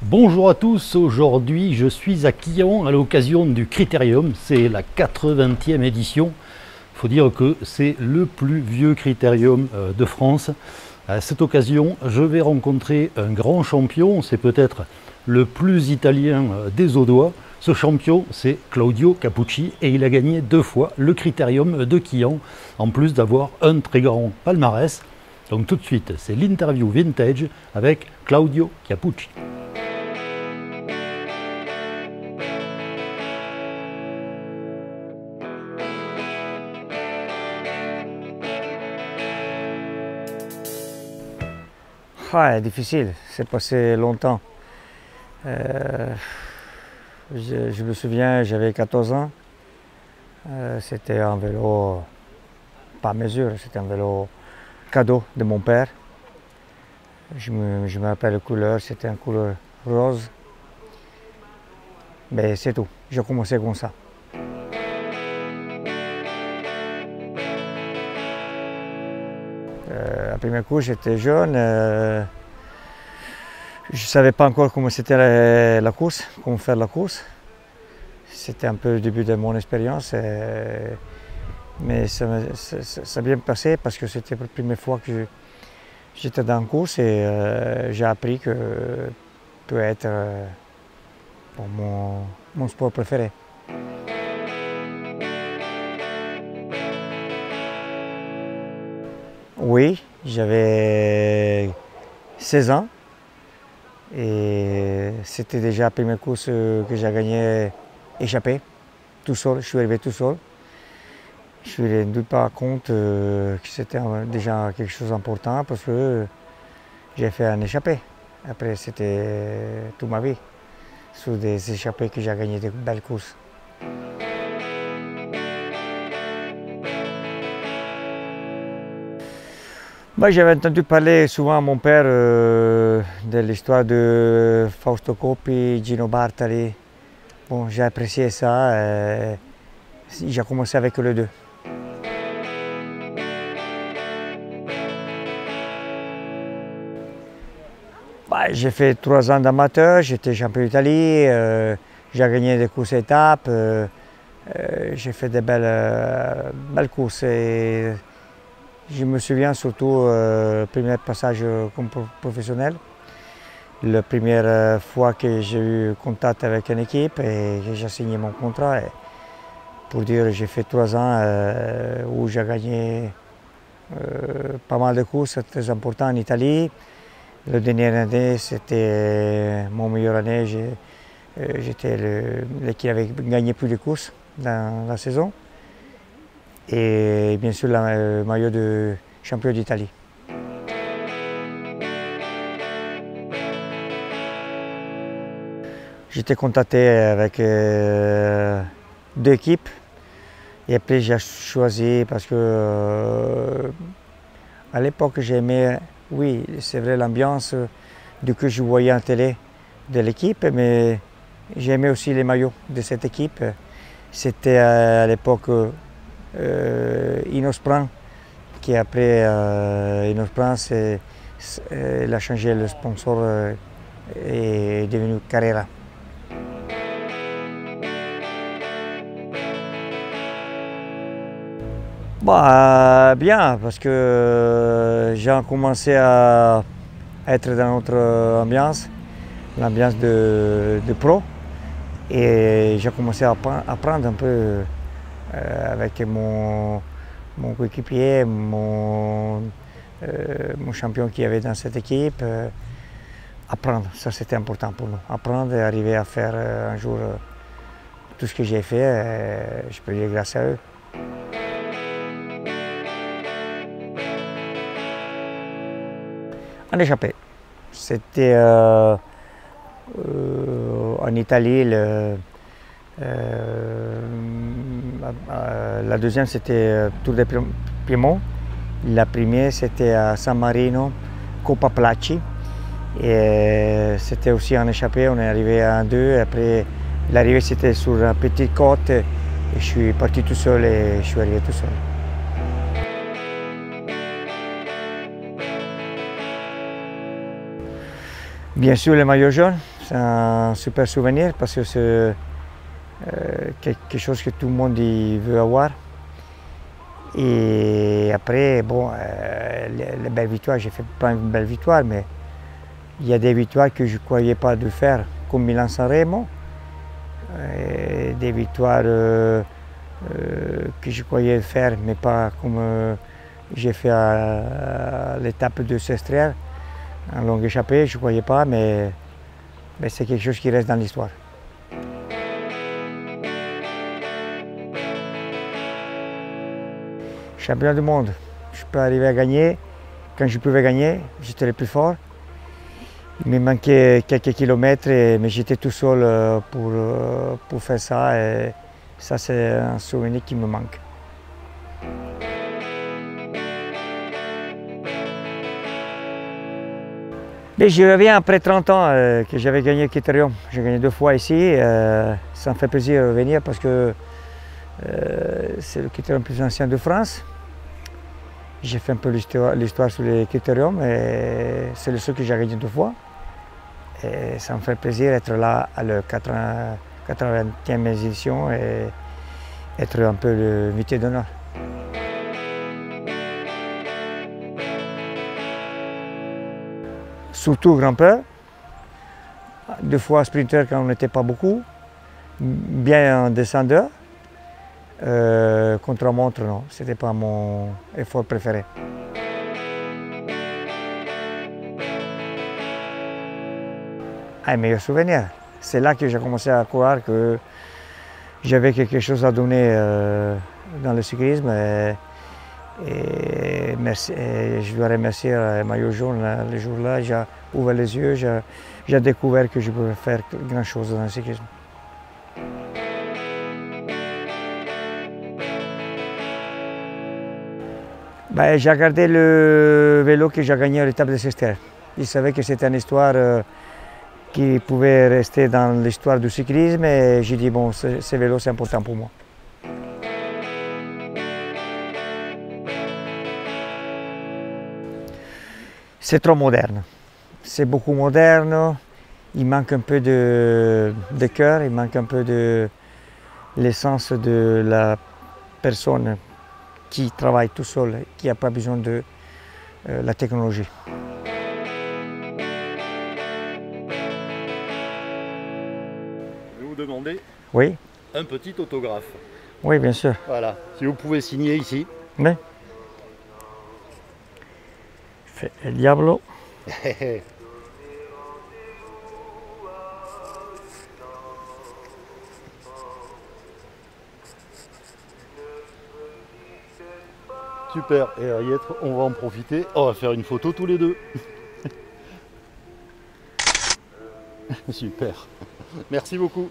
Bonjour à tous, aujourd'hui je suis à Quillan à l'occasion du Critérium, c'est la 80e édition. Il faut dire que c'est le plus vieux Critérium de France. À cette occasion, je vais rencontrer un grand champion, c'est peut-être le plus italien des Audois. Ce champion, c'est Claudio Capucci et il a gagné 2 fois le Critérium de Quillan, en plus d'avoir un très grand palmarès. Donc tout de suite, c'est l'interview vintage avec Claudio Capucci. Ah, difficile, c'est passé longtemps. Je me souviens, j'avais 14 ans. C'était un vélo, pas à mesure, c'était un vélo cadeau de mon père. Je me rappelle la couleur, c'était une couleur rose. Mais c'est tout, j'ai commencé comme ça. À premier coup, j'étais jeune. Je ne savais pas encore comment c'était la course, comment faire la course. C'était un peu le début de mon expérience. Mais ça a bien passé parce que c'était la première fois que j'étais dans la course et j'ai appris que peut être mon sport préféré. Oui, j'avais 16 ans et c'était déjà la première course que j'ai gagnée échappée, tout seul. Je suis arrivé tout seul. Je ne me rendais pas compte que c'était déjà quelque chose d'important parce que j'ai fait un échappé. Après, c'était toute ma vie sur des échappées que j'ai gagné de belles courses. Moi, j'avais entendu parler souvent à mon père de l'histoire de Fausto Coppi, Gino Bartali. Bon, j'ai apprécié ça. J'ai commencé avec les deux. J'ai fait 3 ans d'amateur, j'étais champion d'Italie, j'ai gagné des courses étapes, j'ai fait de belles courses. Et je me souviens surtout du premier passage comme professionnel, la première fois que j'ai eu contact avec une équipe et que j'ai signé mon contrat. Et pour dire, j'ai fait 3 ans où j'ai gagné pas mal de courses très importantes en Italie. La dernière année, c'était mon meilleure année. J'étais qui avait gagné plus de courses dans la saison. Et bien sûr, le maillot de champion d'Italie. J'étais contacté avec 2 équipes. Et après, j'ai choisi parce que à l'époque, j'aimais. Oui, c'est vrai l'ambiance que je voyais en télé de l'équipe, mais j'aimais aussi les maillots de cette équipe. C'était à l'époque Inospran, qui après Inospran, il a changé le sponsor et est devenu Carrera. Bien, parce que j'ai commencé à être dans notre ambiance, l'ambiance de pro, et j'ai commencé à apprendre un peu avec mon coéquipier, mon champion qui avait dans cette équipe. Apprendre, ça c'était important pour nous. Apprendre et arriver à faire un jour tout ce que j'ai fait, je peux dire grâce à eux. En échappé. C'était en Italie. La deuxième, c'était Tour de Piémont. La première, c'était à San Marino, Coppa Placci. Et c'était aussi en échappé. On est arrivé à 1-2. Après, l'arrivée, c'était sur une petite côte. Et je suis parti tout seul et je suis arrivé tout seul. Bien sûr, le maillot jaune, C'est un super souvenir parce que c'est quelque chose que tout le monde veut avoir. Et après, bon, les belles victoires, j'ai fait pas une belle victoire, mais il y a des victoires que je ne croyais pas de faire, comme Milan-San Remo, des victoires que je croyais faire, mais pas comme j'ai fait à l'étape de Sestriere, en longue échappée, je ne croyais pas, mais c'est quelque chose qui reste dans l'histoire. Champion du monde, je peux arriver à gagner. Quand je pouvais gagner, j'étais le plus fort. Il me manquait quelques kilomètres, mais j'étais tout seul pour faire ça. Et ça, c'est un souvenir qui me manque. Mais je reviens après 30 ans que j'avais gagné le Critérium. J'ai gagné 2 fois ici. Ça me fait plaisir de revenir parce que c'est le Critérium le plus ancien de France. J'ai fait un peu l'histoire sur les Critériums et c'est le seul que j'ai gagné 2 fois. Et ça me fait plaisir d'être là à la 80e édition et être un peu le invité d'honneur. Surtout grand-père, 2 fois sprinter quand on n'était pas beaucoup, bien un descendeur. Contre-montre, non, ce n'était pas mon effort préféré. Un meilleur souvenir. C'est là que j'ai commencé à croire que j'avais quelque chose à donner dans le cyclisme. Et je dois remercier le maillot jaune. Le jour-là, j'ai ouvert les yeux, j'ai découvert que je pouvais faire grand chose dans le cyclisme. J'ai regardé le vélo que j'ai gagné à l'étape de Sestriere. Je savais que c'était une histoire qui pouvait rester dans l'histoire du cyclisme et j'ai dit bon, ce vélo c'est important pour moi. C'est trop moderne. C'est beaucoup moderne. Il manque un peu de cœur, il manque un peu de l'essence de la personne qui travaille tout seul, qui n'a pas besoin de la technologie. Je vais vous demander Oui. un petit autographe. Oui, bien sûr. Voilà, si vous pouvez signer ici. Oui. Fais el diablo. Super, et Ariette, on va en profiter, on va faire une photo tous les deux. Super, merci beaucoup.